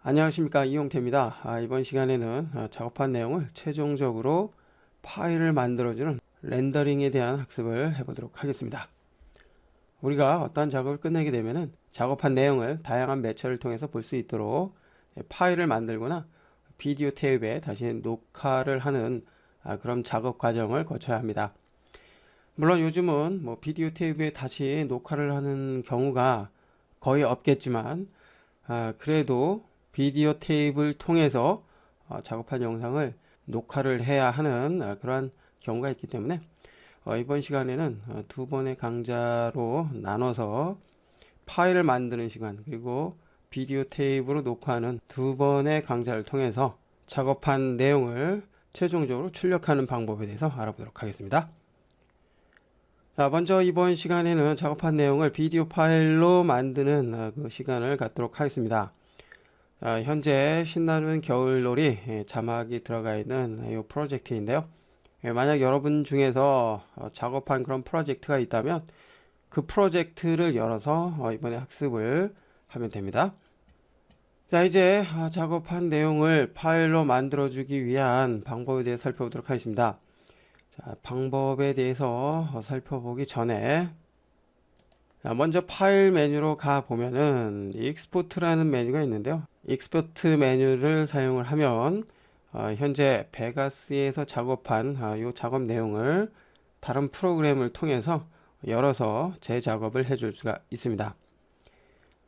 안녕하십니까, 이용태입니다. 이번 시간에는 작업한 내용을 최종적으로 파일을 만들어주는 렌더링에 대한 학습을 해보도록 하겠습니다. 우리가 어떤 작업을 끝내게 되면은 작업한 내용을 다양한 매체를 통해서 볼 수 있도록 파일을 만들거나 비디오 테이프에 다시 녹화를 하는 그런 작업 과정을 거쳐야 합니다. 물론 요즘은 비디오 테이프에 다시 녹화를 하는 경우가 거의 없겠지만, 그래도 비디오 테이프를 통해서 작업한 영상을 녹화를 해야 하는 그러한 경우가 있기 때문에 이번 시간에는 두 번의 강좌로 나눠서 파일을 만드는 시간, 그리고 비디오 테이프로 녹화하는 두 번의 강좌를 통해서 작업한 내용을 최종적으로 출력하는 방법에 대해서 알아보도록 하겠습니다. 자, 먼저 이번 시간에는 작업한 내용을 비디오 파일로 만드는 그 시간을 갖도록 하겠습니다. 현재 신나는 겨울놀이 자막이 들어가 있는 이 프로젝트인데요. 만약 여러분 중에서 작업한 그런 프로젝트가 있다면 그 프로젝트를 열어서 이번에 학습을 하면 됩니다. 자, 이제 작업한 내용을 파일로 만들어주기 위한 방법에 대해 살펴보도록 하겠습니다. 자, 방법에 대해서 살펴보기 전에 먼저 파일 메뉴로 가 보면은 익스포트라는 메뉴가 있는데요. 익스포트 메뉴를 사용을 하면 현재 베가스에서 작업한 이 작업 내용을 다른 프로그램을 통해서 열어서 재작업을 해줄 수가 있습니다.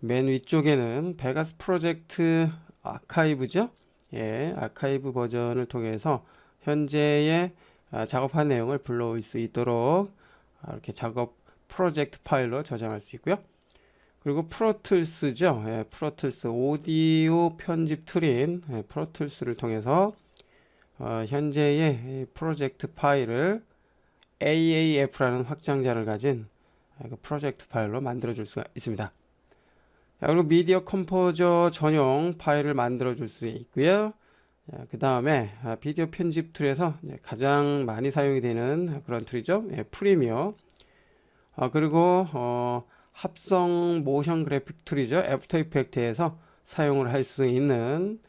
맨 위쪽에는 베가스 프로젝트 아카이브죠. 예, 아카이브 버전을 통해서 현재의 작업한 내용을 불러올 수 있도록 이렇게 작업 프로젝트 파일로 저장할 수 있고요. 그리고 프로툴스죠. 예, 프로툴스 오디오 편집 툴인 프로툴스를 통해서 현재의 프로젝트 파일을 AAF라는 확장자를 가진 그 프로젝트 파일로 만들어 줄 수가 있습니다. 자, 그리고 미디어 컴포저 전용 파일을 만들어 줄 수 있고요. 그 다음에 비디오 편집 툴에서 가장 많이 사용이 되는 그런 툴이죠. 예, 프리미어. 그리고 합성 모션 그래픽 툴이죠. 애프터 이펙트에서 사용을 할 수 있는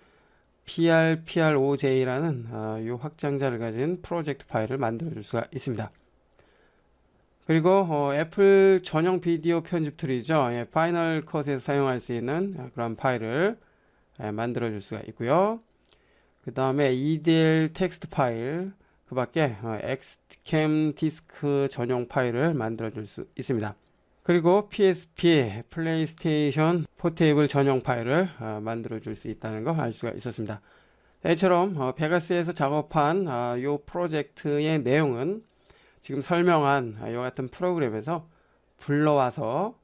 PROJ라는 이 확장자를 가진 프로젝트 파일을 만들어 줄 수가 있습니다. 그리고 애플 전용 비디오 편집 툴이죠. 예, 파이널 컷에서 사용할 수 있는 그런 파일을 만들어 줄 수가 있고요. 그 다음에 EDL 텍스트 파일, 그 밖에 엑스캠 디스크 전용 파일을 만들어 줄 수 있습니다. 그리고 PSP, 플레이스테이션 포테이블 전용 파일을 만들어 줄 수 있다는 거 알 수가 있었습니다. 이처럼 베가스에서 작업한 이 프로젝트의 내용은 지금 설명한 이와 같은 프로그램에서 불러와서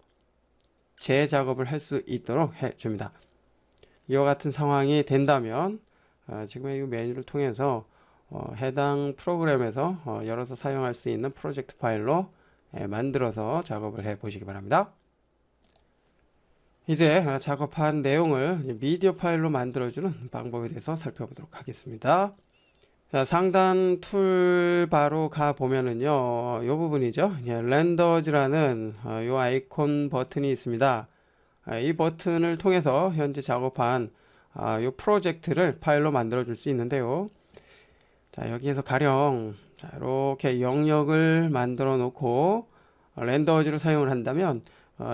재작업을 할 수 있도록 해줍니다. 이와 같은 상황이 된다면 지금의 이 메뉴를 통해서 해당 프로그램에서 열어서 사용할 수 있는 프로젝트 파일로 만들어서 작업을 해 보시기 바랍니다. 이제 작업한 내용을 미디어 파일로 만들어주는 방법에 대해서 살펴보도록 하겠습니다. 자, 상단 툴바로 가 보면은요, 이 부분이죠. 렌더즈라는 이 아이콘 버튼이 있습니다. 이 버튼을 통해서 현재 작업한 이 프로젝트를 파일로 만들어 줄 수 있는데요. 자, 여기에서 가령 이렇게 영역을 만들어 놓고 렌더즈를 사용을 한다면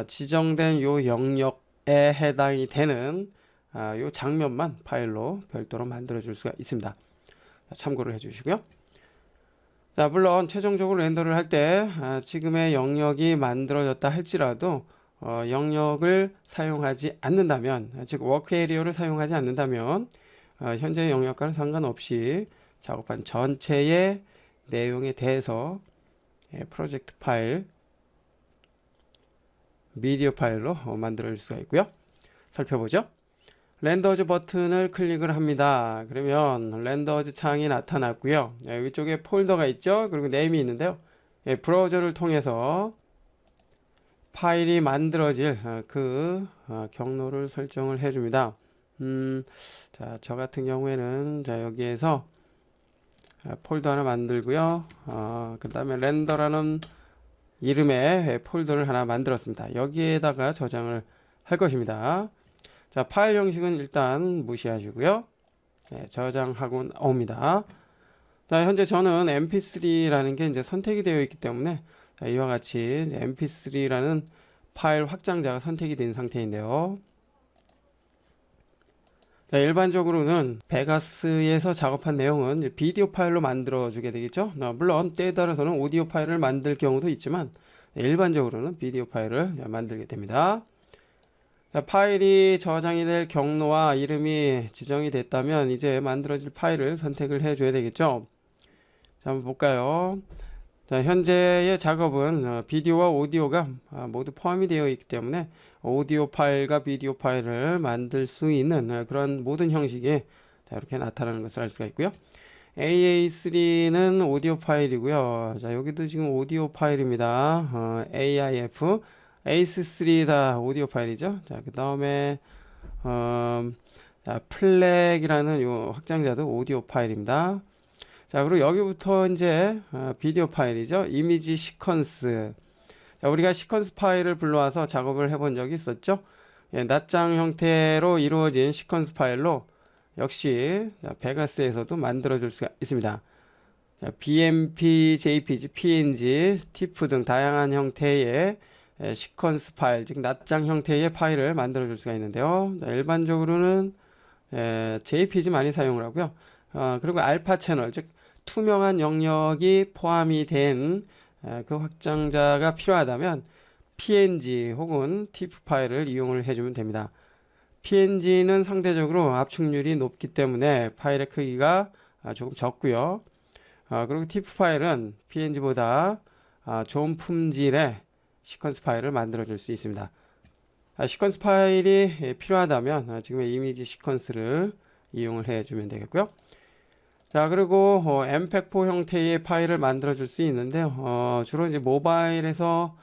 지정된 요 영역에 해당이 되는 요 장면만 파일로 별도로 만들어 줄 수가 있습니다. 자, 참고를 해 주시고요. 자, 물론 최종적으로 렌더를 할 때 지금의 영역이 만들어졌다 할지라도 영역을 사용하지 않는다면, 즉 워크 에리어를 사용하지 않는다면 현재 영역과는 상관없이 작업한 전체의 내용에 대해서 프로젝트 파일, 미디어 파일로 만들어 줄 수가 있고요. 살펴보죠. 렌더즈 버튼을 클릭을 합니다. 그러면 렌더즈 창이 나타났고요. 위쪽에 폴더가 있죠. 그리고 네임이 있는데요. 브라우저를 통해서 파일이 만들어질 그 경로를 설정을 해줍니다. 자, 저 같은 경우에는 여기에서 폴더 하나 만들고요. 그 다음에 렌더라는 이름의 폴더를 하나 만들었습니다. 여기에다가 저장을 할 것입니다. 자, 파일 형식은 일단 무시하시고요. 네, 저장하고 나옵니다. 자, 현재 저는 mp3라는 게 이제 선택이 되어 있기 때문에 자, 이와 같이 이제 mp3라는 파일 확장자가 선택이 된 상태인데요. 자, 일반적으로는 베가스에서 작업한 내용은 이제 비디오 파일로 만들어 주게 되겠죠. 물론 때에 따라서는 오디오 파일을 만들 경우도 있지만 일반적으로는 비디오 파일을 만들게 됩니다. 자, 파일이 저장이 될 경로와 이름이 지정이 됐다면 이제 만들어질 파일을 선택을 해 줘야 되겠죠. 자, 한번 볼까요? 자, 현재의 작업은 비디오와 오디오가 모두 포함이 되어 있기 때문에 오디오 파일과 비디오 파일을 만들 수 있는 그런 모든 형식이 자, 이렇게 나타나는 것을 알 수가 있고요. AA3는 오디오 파일이고요. 자, 여기도 지금 오디오 파일입니다. AIF, ACE3 다 오디오 파일이죠. 자, 그 다음에 자, 플렉이라는 요 확장자도 오디오 파일입니다. 자, 그리고 여기부터 이제 비디오 파일이죠. 이미지 시퀀스. 자, 우리가 시퀀스 파일을 불러와서 작업을 해본 적이 있었죠. 예, 낱장 형태로 이루어진 시퀀스 파일로 역시 자, 베가스에서도 만들어 줄 수가 있습니다. 자, BMP, JPG, PNG, TIFF 등 다양한 형태의 시퀀스 파일, 즉 낱장 형태의 파일을 만들어 줄 수가 있는데요. 자, 일반적으로는 JPG 많이 사용을 하고요. 그리고 알파 채널, 즉 투명한 영역이 포함이 된 그 확장자가 필요하다면 PNG 혹은 TIFF 파일을 이용을 해주면 됩니다. PNG는 상대적으로 압축률이 높기 때문에 파일의 크기가 조금 적고요. 그리고 TIFF 파일은 PNG보다 좋은 품질의 시퀀스 파일을 만들어 줄 수 있습니다. 시퀀스 파일이 필요하다면 지금의 이미지 시퀀스를 이용을 해주면 되겠고요. 자, 그리고 mpeg4 형태의 파일을 만들어 줄 수 있는데요. 주로 이제 모바일에서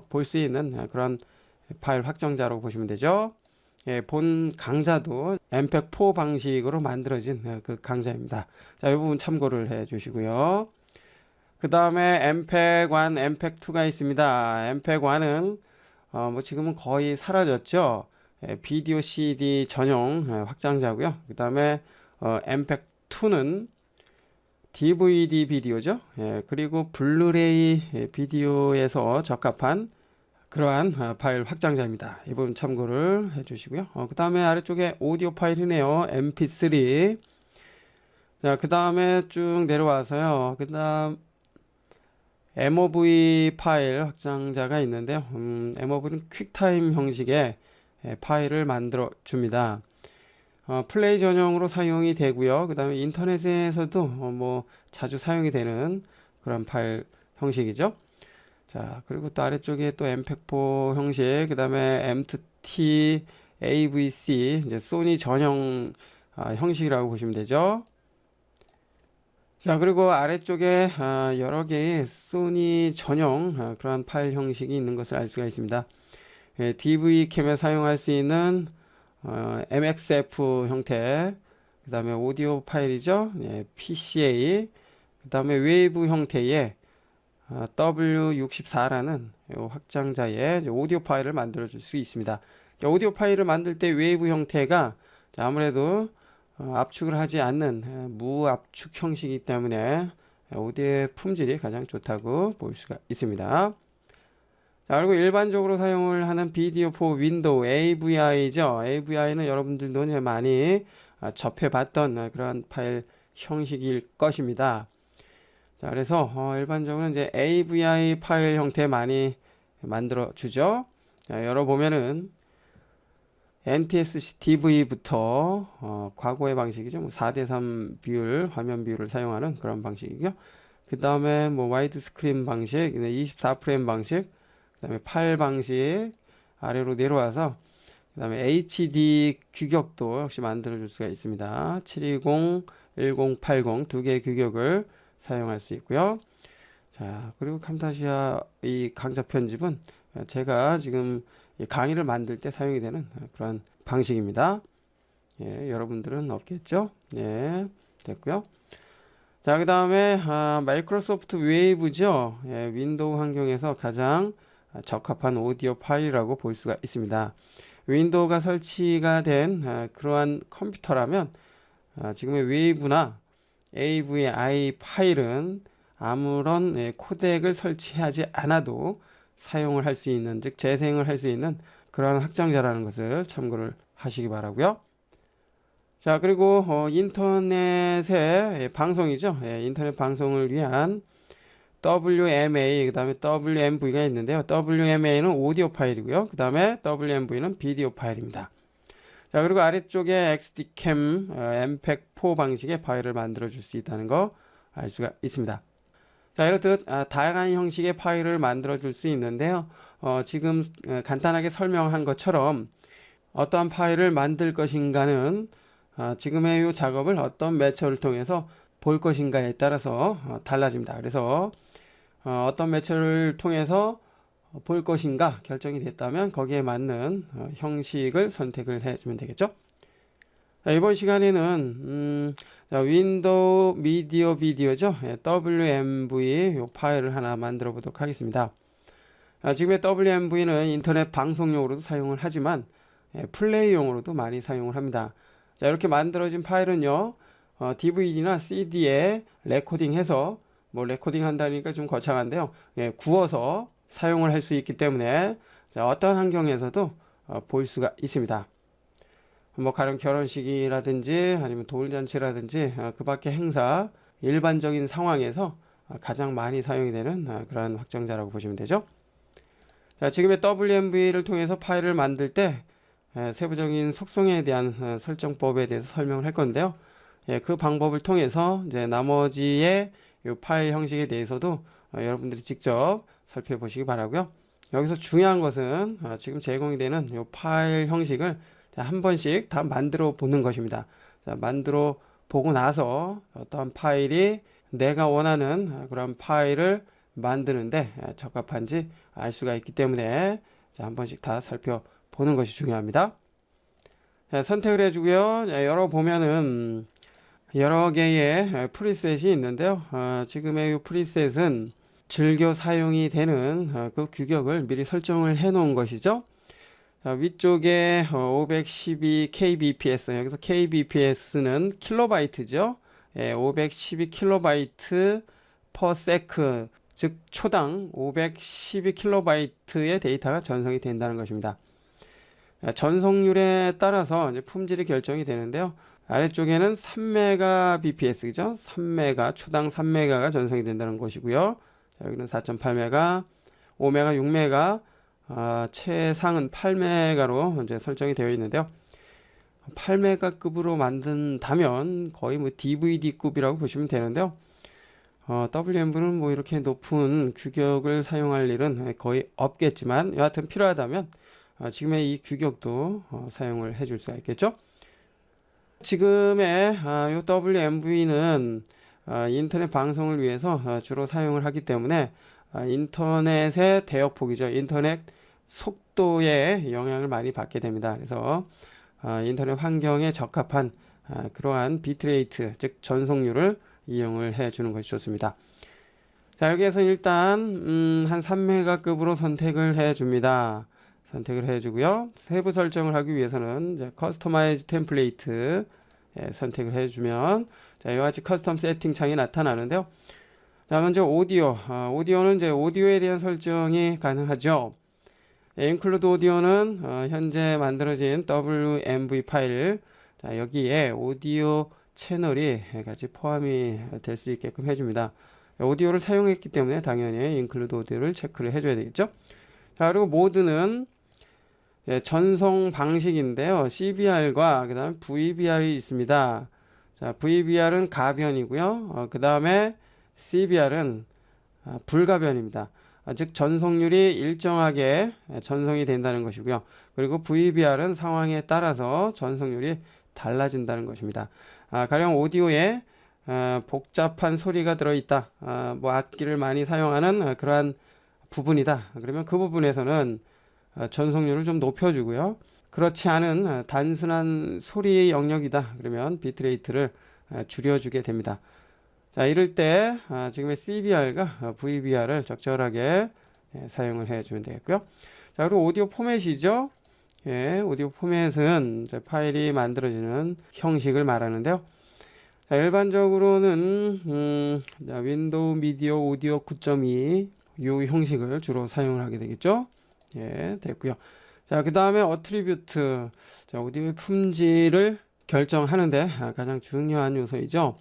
볼 수 있는 그런 파일 확정자라고 보시면 되죠. 예, 본 강좌도 mpeg4 방식으로 만들어진 그 강좌입니다. 자, 이 부분 참고를 해 주시고요. 그 다음에 mpeg1, mpeg2가 있습니다. mpeg1은 뭐 지금은 거의 사라졌죠. 비디오 CD 전용 확장자고요. 그 다음에 mpeg2는 DVD 비디오죠. 그리고 블루레이 비디오에서 적합한 그러한 파일 확장자입니다. 이 부분 참고를 해 주시고요. 그 다음에 아래쪽에 오디오 파일이네요. mp3. 자, 그 다음에 쭉 내려와서요. 그 다음 MOV 파일 확장자가 있는데요. MOV는 퀵타임 형식의 파일을 만들어 줍니다. 플레이 전용으로 사용이 되고요. 그 다음에 인터넷에서도 뭐 자주 사용이 되는 그런 파일 형식이죠. 자, 그리고 또 아래쪽에 또 mpeg4 형식, 그 다음에 M2T, AVC, 이제 소니 전용 형식이라고 보시면 되죠. 자, 그리고 아래쪽에 여러 개의 소니 전용 그런 파일 형식이 있는 것을 알 수가 있습니다. DV캠에 사용할 수 있는 MXF 형태, 그 다음에 오디오 파일이죠. PCA, 그 다음에 웨이브 형태의 W64라는 확장자의 오디오 파일을 만들어 줄 수 있습니다. 오디오 파일을 만들 때 웨이브 형태가 아무래도 압축을 하지 않는 무압축 형식이기 때문에 오디오의 품질이 가장 좋다고 볼 수가 있습니다. 자, 그리고 일반적으로 사용을 하는 비디오 포 윈도우 AVI죠. AVI는 여러분들도 이제 많이 접해봤던 그런 파일 형식일 것입니다. 자, 그래서 일반적으로 이제 AVI 파일 형태 많이 만들어 주죠. 자, 열어보면은 NTSC DV부터 과거의 방식이죠. 뭐 4:3 비율, 화면 비율을 사용하는 그런 방식이고요. 그 다음에 뭐 와이드 스크린 방식, 24프레임 방식, 그 다음에 파일 방식 아래로 내려와서 그 다음에 HD 규격도 역시 만들어 줄 수가 있습니다. 720, 1080 두 개의 규격을 사용할 수 있고요. 자, 그리고 camtasia 이 강좌 편집은 제가 지금 강의를 만들 때 사용이 되는 그런 방식입니다. 예, 여러분들은 없겠죠? 예, 됐고요. 자, 그 다음에 마이크로소프트 웨이브죠. 윈도우 환경에서 가장 적합한 오디오 파일이라고 볼 수가 있습니다. 윈도우가 설치가 된 그러한 컴퓨터라면 지금의 웨이브나 AVI 파일은 아무런 코덱을 설치하지 않아도 사용을 할 수 있는, 즉 재생을 할 수 있는 그러한 확장자라는 것을 참고를 하시기 바라고요. 자, 그리고 인터넷의 방송이죠. 인터넷 방송을 위한 WMA, 그 다음에 WMV가 있는데요. WMA는 오디오 파일이고요. 그 다음에 WMV는 비디오 파일입니다. 자, 그리고 아래쪽에 XDCAM, MPEG-4 방식의 파일을 만들어 줄 수 있다는 거 알 수가 있습니다. 자, 이렇듯 다양한 형식의 파일을 만들어 줄 수 있는데요. 지금 간단하게 설명한 것처럼 어떠한 파일을 만들 것인가는 지금의 이 작업을 어떤 매체를 통해서 볼 것인가에 따라서 달라집니다. 그래서 어떤 매체를 통해서 볼 것인가 결정이 됐다면 거기에 맞는 형식을 선택을 해주면 되겠죠. 자, 이번 시간에는 윈도우 미디어 비디오죠. WMV 요 파일을 하나 만들어 보도록 하겠습니다. 지금의 WMV는 인터넷 방송용으로도 사용을 하지만 플레이용으로도 많이 사용을 합니다. 자, 이렇게 만들어진 파일은요, DVD나 CD에 레코딩해서, 뭐 레코딩 한다니까 좀 거창한데요, 구워서 사용을 할 수 있기 때문에 자, 어떤 환경에서도 볼 수가 있습니다. 뭐 가령 결혼식이라든지 아니면 돌잔치라든지 그 밖의 행사, 일반적인 상황에서 가장 많이 사용이 되는 그런 확장자라고 보시면 되죠. 자, 지금의 WMV를 통해서 파일을 만들 때 세부적인 속성에 대한 설정법에 대해서 설명을 할 건데요. 그 방법을 통해서 이제 나머지의 이 파일 형식에 대해서도 여러분들이 직접 살펴보시기 바라고요. 여기서 중요한 것은 지금 제공이 되는 이 파일 형식을 한 번씩 다 만들어 보는 것입니다. 자, 만들어 보고 나서 어떤 파일이 내가 원하는 그런 파일을 만드는데 적합한지 알 수가 있기 때문에 자, 한 번씩 다 살펴보는 것이 중요합니다. 자, 선택을 해주고요. 자, 열어보면은 여러 개의 프리셋이 있는데요. 지금의 이 프리셋은 즐겨 사용이 되는 그 규격을 미리 설정을 해 놓은 것이죠. 자, 위쪽에 512 kbps, 여기서 kbps는 킬로바이트죠. 512 킬로바이트 per sec, 즉 초당 512 킬로바이트의 데이터가 전송이 된다는 것입니다. 전송률에 따라서 이제 품질이 결정이 되는데요. 아래쪽에는 3메가bps죠. 3메가, 초당 3메가가 전송이 된다는 것이고요. 자, 여기는 4.8메가, 5메가, 6메가, 최상은 8메가로 이제 설정이 되어 있는데요. 8메가급으로 만든다면 거의 뭐 DVD급이라고 보시면 되는데요. WMV는 뭐 이렇게 높은 규격을 사용할 일은 거의 없겠지만 여하튼 필요하다면 지금의 이 규격도 사용을 해줄 수가 있겠죠. 지금의 이 WMV는 인터넷 방송을 위해서 주로 사용을 하기 때문에 인터넷의 대역폭이죠. 인터넷 속도에 영향을 많이 받게 됩니다. 그래서 인터넷 환경에 적합한 그러한 비트레이트, 즉 전송률을 이용을 해주는 것이 좋습니다. 자, 여기에서 일단 한 3메가급으로 선택을 해줍니다. 선택을 해주고요. 세부 설정을 하기 위해서는 이제 커스터마이즈 템플레이트 선택을 해주면 자, 이와 같이 커스텀 세팅 창이 나타나는데요. 자, 먼저 오디오. 오디오는 이제 오디오에 대한 설정이 가능하죠. 인클루드 오디오는 현재 만들어진 WMV 파일, 자, 여기에 오디오 채널이 같이 포함이 될 수 있게끔 해줍니다. 오디오를 사용했기 때문에 당연히 인클루드 오디오를 체크를 해줘야 되겠죠. 자, 그리고 모드는 전송 방식인데요. CBR과 그 다음에 VBR이 있습니다. 자, VBR은 가변이고요. 그 다음에 CBR은 불가변입니다. 즉 전송률이 일정하게 전송이 된다는 것이고요. 그리고 VBR은 상황에 따라서 전송률이 달라진다는 것입니다. 가령 오디오에 복잡한 소리가 들어있다. 뭐 악기를 많이 사용하는 그러한 부분이다. 그러면 그 부분에서는 전송률을 좀 높여주고요. 그렇지 않은 단순한 소리의 영역이다. 그러면 비트레이트를 줄여주게 됩니다. 자, 이럴 때 지금의 CBR과 VBR을 적절하게 사용을 해주면 되겠고요. 자, 그리고 오디오 포맷이죠. 오디오 포맷은 이제 파일이 만들어지는 형식을 말하는데요. 자, 일반적으로는 자, 윈도우 미디어 오디오 9.2 이 형식을 주로 사용을 하게 되겠죠. 됐고요. 자, 그 다음에 어트리뷰트, 자, 오디오의 품질을 결정하는데 가장 중요한 요소이죠.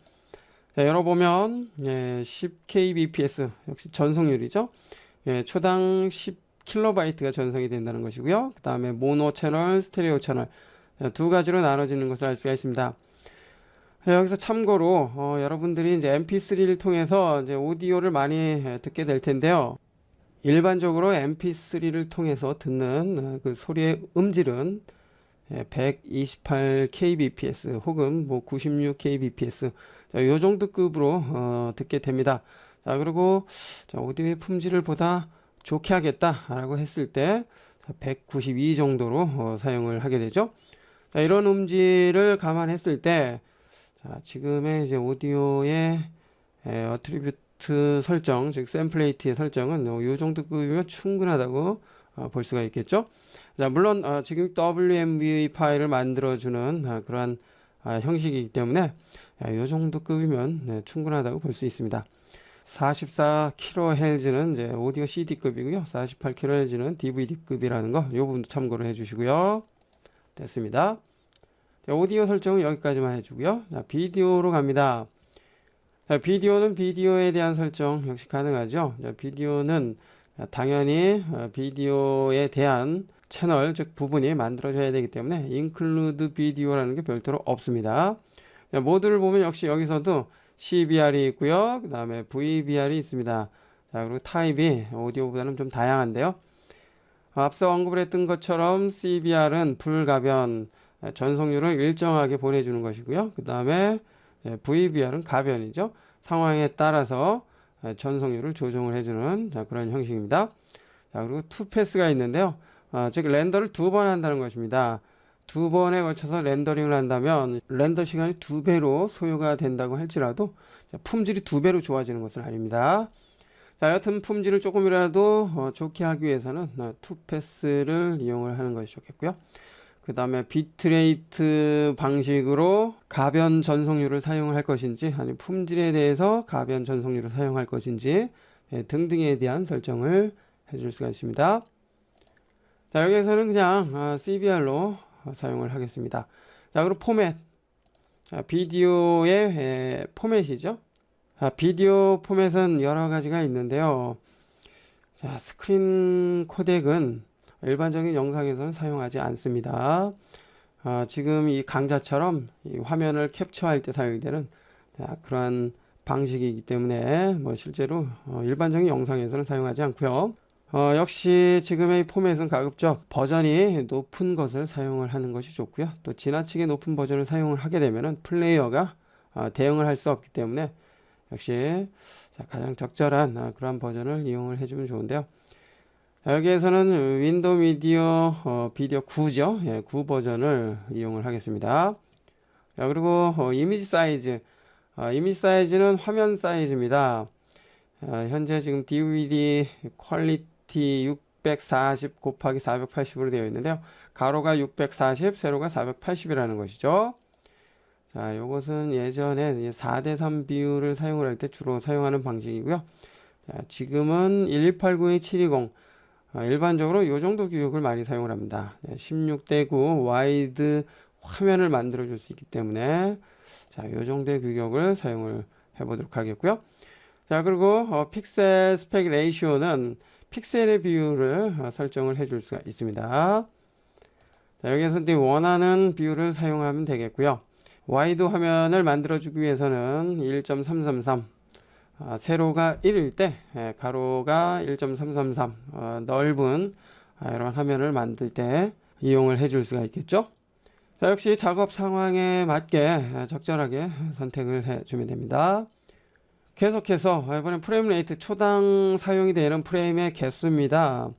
자, 열어보면 10kbps 역시 전송률이죠. 초당 10kB가 전송이 된다는 것이고요. 그 다음에 모노 채널, 스테레오 채널 두 가지로 나눠지는 것을 알 수가 있습니다. 여기서 참고로 여러분들이 이제 MP3를 통해서 이제 오디오를 많이 듣게 될 텐데요. 일반적으로 MP3를 통해서 듣는 그 소리의 음질은 128kbps 혹은 뭐 96kbps 요 정도 급으로 듣게 됩니다. 자, 그리고 자, 오디오의 품질을 보다 좋게 하겠다라고 했을 때 192 정도로 사용을 하게 되죠. 자, 이런 음질을 감안했을 때 자, 지금의 이제 오디오의 어트리뷰트 설정, 즉 샘플레이트의 설정은 이 정도 급이면 충분하다고 볼 수가 있겠죠. 자, 물론 지금 WMV 파일을 만들어주는 그러한 형식이기 때문에 이 정도 급이면 충분하다고 볼 수 있습니다. 44kHz는 이제 오디오 CD급이고요. 48kHz는 DVD급이라는 거, 이 부분도 참고를 해주시고요. 됐습니다. 자, 오디오 설정은 여기까지만 해주고요. 자, 비디오로 갑니다. 자, 비디오는 비디오에 대한 설정 역시 가능하죠. 자, 비디오는 당연히 비디오에 대한 채널, 즉 부분이 만들어져야 되기 때문에 include 비디오라는 게 별도로 없습니다. 자, 모드를 보면 역시 여기서도 CBR이 있고요. 그 다음에 VBR이 있습니다. 자, 그리고 타입이 오디오보다는 좀 다양한데요. 앞서 언급을 했던 것처럼 CBR은 불가변, 전송률을 일정하게 보내주는 것이고요. 그 다음에 VBR은 가변이죠. 상황에 따라서 전송률을 조정을 해주는 그런 형식입니다. 자, 그리고 투패스가 있는데요. 즉 렌더를 두 번 한다는 것입니다. 두 번에 걸쳐서 렌더링을 한다면 렌더 시간이 2배로 소요가 된다고 할지라도 품질이 2배로 좋아지는 것은 아닙니다. 자, 여튼 품질을 조금이라도 좋게 하기 위해서는 투패스를 이용을 하는 것이 좋겠고요. 그 다음에 비트레이트 방식으로 가변 전송률을 사용할 것인지 아니면 품질에 대해서 가변 전송률을 사용할 것인지 등등에 대한 설정을 해줄 수가 있습니다. 자, 여기에서는 그냥 CBR로 사용을 하겠습니다. 자, 그리고 포맷. 자, 비디오의 포맷이죠. 자, 비디오 포맷은 여러 가지가 있는데요. 자, 스크린 코덱은 일반적인 영상에서는 사용하지 않습니다. 지금 이 강좌처럼 이 화면을 캡처할 때 사용이 되는 그러한 방식이기 때문에 뭐 실제로 일반적인 영상에서는 사용하지 않고요. 역시 지금의 이 포맷은 가급적 버전이 높은 것을 사용을 하는 것이 좋고요. 또 지나치게 높은 버전을 사용을 하게 되면 플레이어가 대응을 할 수 없기 때문에 역시 가장 적절한 그러한 버전을 이용을 해주면 좋은데요. 여기에서는 윈도우 미디어 비디오 9죠. 9 버전을 이용을 하겠습니다. 자, 그리고 이미지 사이즈. 이미지 사이즈는 화면 사이즈입니다. 현재 지금 DVD 퀄리티 640 곱하기 480으로 되어 있는데요. 가로가 640, 세로가 480이라는 것이죠. 자, 이것은 예전에 4:3 비율을 사용을 할 때 주로 사용하는 방식이고요. 자, 지금은 12802-720 일반적으로 이 정도 규격을 많이 사용을 합니다. 16:9 와이드 화면을 만들어 줄 수 있기 때문에 자, 이 정도의 규격을 사용을 해 보도록 하겠고요. 자, 그리고 픽셀 스펙 레이시오는 픽셀의 비율을 설정을 해 줄 수가 있습니다. 자, 여기에서 원하는 비율을 사용하면 되겠고요. 와이드 화면을 만들어 주기 위해서는 1.333 세로가 1일 때 가로가 1.333 넓은 이런 화면을 만들 때 이용을 해줄 수가 있겠죠. 자, 역시 작업 상황에 맞게 적절하게 선택을 해주면 됩니다. 계속해서 이번엔 프레임 레이트 초당 사용이 되는 프레임의 개수입니다.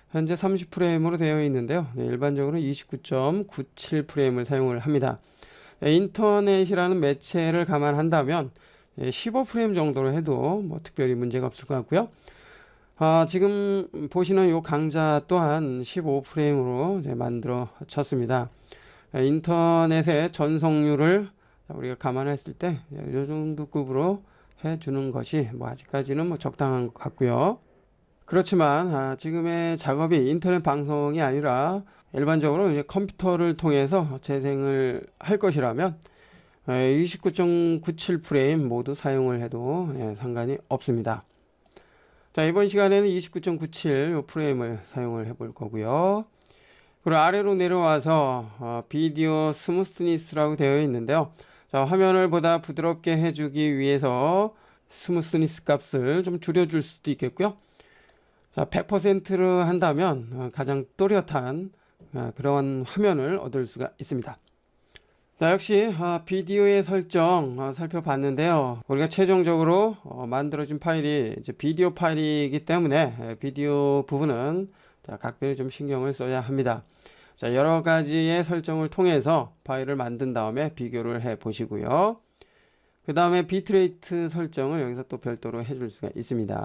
현재 30프레임으로 되어 있는데요. 일반적으로 29.97프레임을 사용을 합니다. 인터넷이라는 매체를 감안한다면 15프레임 정도로 해도 뭐 특별히 문제가 없을 것 같고요. 지금 보시는 이 강좌 또한 15프레임으로 이제 만들어졌습니다. 인터넷의 전송률을 우리가 감안했을 때 이 정도 급으로 해주는 것이 뭐 아직까지는 뭐 적당한 것 같고요. 그렇지만 지금의 작업이 인터넷 방송이 아니라 일반적으로 이제 컴퓨터를 통해서 재생을 할 것이라면 29.97 프레임 모두 사용을 해도 상관이 없습니다. 자, 이번 시간에는 29.97 프레임을 사용을 해 볼 거고요. 그리고 아래로 내려와서 비디오 스무스니스라고 되어 있는데요. 자, 화면을 보다 부드럽게 해주기 위해서 스무스니스 값을 좀 줄여줄 수도 있겠고요. 자, 100%로 한다면 가장 또렷한 그런 화면을 얻을 수가 있습니다. 자, 역시 비디오의 설정 살펴봤는데요. 우리가 최종적으로 만들어진 파일이 이제 비디오 파일이기 때문에 비디오 부분은 각별히 좀 신경을 써야 합니다. 자, 여러 가지의 설정을 통해서 파일을 만든 다음에 비교를 해 보시고요. 그 다음에 비트레이트 설정을 여기서 또 별도로 해줄 수가 있습니다.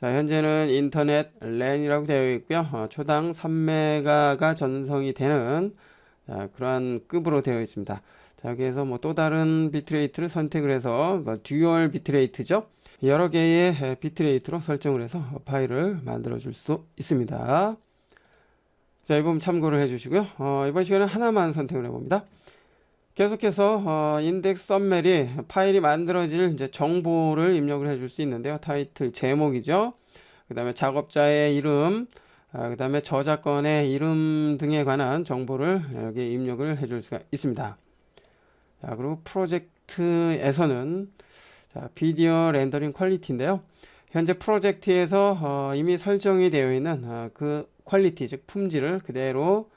자, 현재는 인터넷 랜이라고 되어 있고요. 초당 3메가가 전송이 되는 그러한 급으로 되어 있습니다. 자, 여기에서 뭐 또 다른 비트레이트를 선택을 해서 듀얼 비트레이트죠. 여러 개의 비트레이트로 설정을 해서 파일을 만들어 줄 수 있습니다. 자, 이 부분 참고를 해 주시고요. 이번 시간에 하나만 선택을 해 봅니다. 계속해서 인덱스 썸멜이 파일이 만들어질 이제 정보를 입력을 해 줄 수 있는데요. 타이틀 제목이죠. 그 다음에 작업자의 이름, 그 다음에 저작권의 이름 등에 관한 정보를 여기에 입력을 해 줄 수가 있습니다. 자, 그리고 프로젝트에서는 비디오 렌더링 퀄리티인데요. 현재 프로젝트에서 이미 설정이 되어 있는 그 퀄리티, 즉 품질을 그대로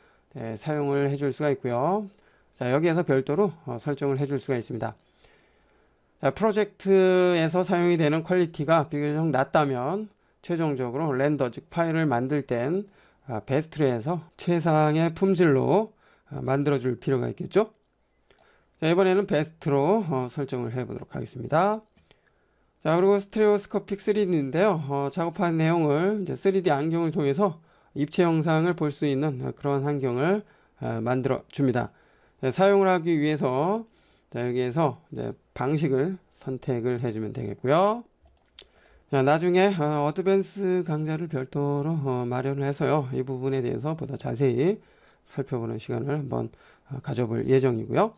사용을 해 줄 수가 있고요. 자, 여기에서 별도로 설정을 해 줄 수가 있습니다. 자, 프로젝트에서 사용이 되는 퀄리티가 비교적 낮다면 최종적으로 렌더, 즉 파일을 만들 땐 베스트로 해서 최상의 품질로 만들어 줄 필요가 있겠죠. 자, 이번에는 베스트로 설정을 해 보도록 하겠습니다. 자, 그리고 스테레오스코픽 3D인데요. 작업한 내용을 이제 3D 안경을 통해서 입체 영상을 볼 수 있는 그런 환경을 만들어 줍니다. 사용을 하기 위해서 여기에서 이제 방식을 선택을 해주면 되겠고요. 자, 나중에 어드밴스 강좌를 별도로 마련을 해서요, 이 부분에 대해서 보다 자세히 살펴보는 시간을 한번 가져볼 예정이고요.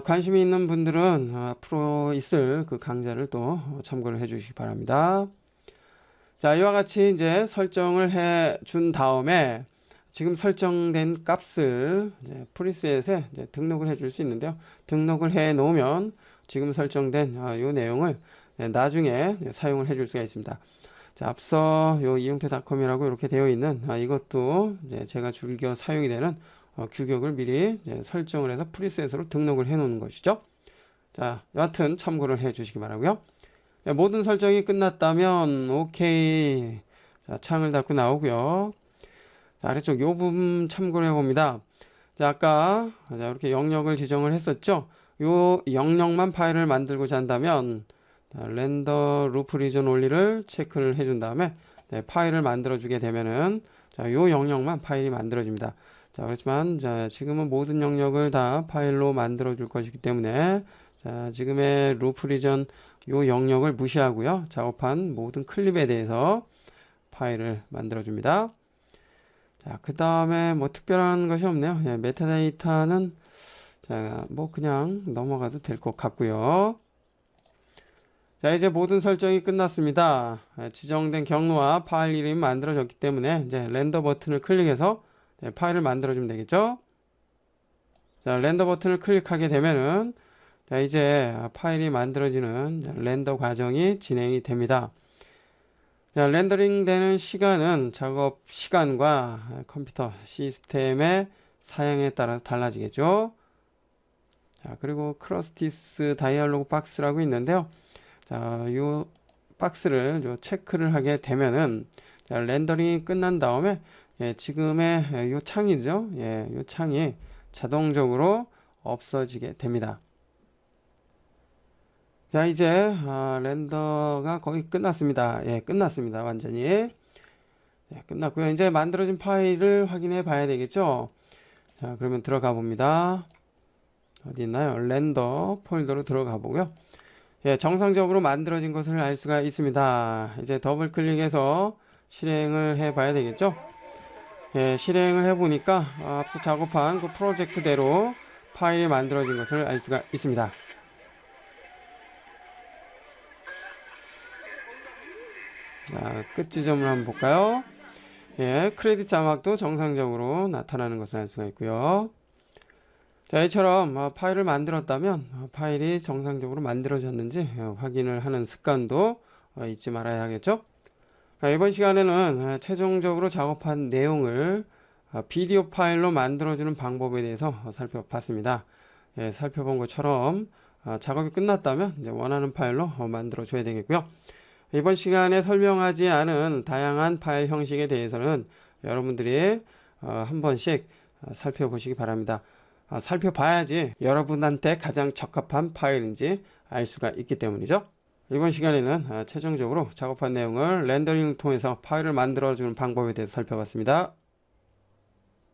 관심이 있는 분들은 앞으로 있을 그 강좌를 또 참고를 해 주시기 바랍니다. 자, 이와 같이 이제 설정을 해 준 다음에 지금 설정된 값을 이제 프리셋에 이제 등록을 해 줄 수 있는데요. 등록을 해 놓으면 지금 설정된 이 내용을 나중에 사용을 해 줄 수가 있습니다. 자, 앞서 요 이용태닷컴이라고 이렇게 되어 있는 이것도 이제 제가 즐겨 사용이 되는 규격을 미리 설정을 해서 프리셋으로 등록을 해 놓는 것이죠. 자, 여하튼 참고를 해 주시기 바라고요. 모든 설정이 끝났다면 오케이. 자, 창을 닫고 나오고요. 자, 아래쪽 요 부분 참고를 해 봅니다. 자, 아까 이렇게 영역을 지정을 했었죠. 요 영역만 파일을 만들고자 한다면 렌더 루프 리전 온리를 체크를 해준 다음에 파일을 만들어 주게 되면은 요 영역만 파일이 만들어집니다. 자, 그렇지만 지금은 모든 영역을 다 파일로 만들어 줄 것이기 때문에 지금의 루프 리전 요 영역을 무시하고요. 작업한 모든 클립에 대해서 파일을 만들어 줍니다. 자, 그 다음에 뭐 특별한 것이 없네요. 메타데이터는 뭐 그냥 넘어가도 될 것 같고요. 자, 이제 모든 설정이 끝났습니다. 지정된 경로와 파일 이름이 만들어졌기 때문에 이제 렌더 버튼을 클릭해서 파일을 만들어주면 되겠죠. 자, 렌더 버튼을 클릭하게 되면은 자, 이제 파일이 만들어지는 렌더 과정이 진행이 됩니다. 자, 렌더링 되는 시간은 작업 시간과 컴퓨터 시스템의 사양에 따라서 달라지겠죠. 자, 그리고 크러스티스 다이얼로그 박스라고 있는데요. 자, 요 박스를 체크를 하게 되면은 렌더링이 끝난 다음에 지금의 요 창이죠. 요 창이 자동적으로 없어지게 됩니다. 자, 이제 렌더가 거의 끝났습니다. 예, 끝났습니다. 완전히. 예, 끝났고요. 이제 만들어진 파일을 확인해 봐야 되겠죠. 자, 그러면 들어가 봅니다. 어디 있나요? 렌더 폴더로 들어가 보고요. 예, 정상적으로 만들어진 것을 알 수가 있습니다. 이제 더블 클릭해서 실행을 해 봐야 되겠죠. 예, 실행을 해 보니까 앞서 작업한 그 프로젝트대로 파일이 만들어진 것을 알 수가 있습니다. 자, 끝 지점을 한번 볼까요? 예, 크레딧 자막도 정상적으로 나타나는 것을 알 수가 있고요. 자, 이처럼 파일을 만들었다면 파일이 정상적으로 만들어졌는지 확인을 하는 습관도 잊지 말아야 하겠죠. 이번 시간에는 최종적으로 작업한 내용을 비디오 파일로 만들어주는 방법에 대해서 살펴봤습니다. 예, 살펴본 것처럼 작업이 끝났다면 이제 원하는 파일로 만들어 줘야 되겠고요. 이번 시간에 설명하지 않은 다양한 파일 형식에 대해서는 여러분들이 한 번씩 살펴보시기 바랍니다. 살펴봐야지 여러분한테 가장 적합한 파일인지 알 수가 있기 때문이죠. 이번 시간에는 최종적으로 작업한 내용을 렌더링을 통해서 파일을 만들어주는 방법에 대해서 살펴봤습니다.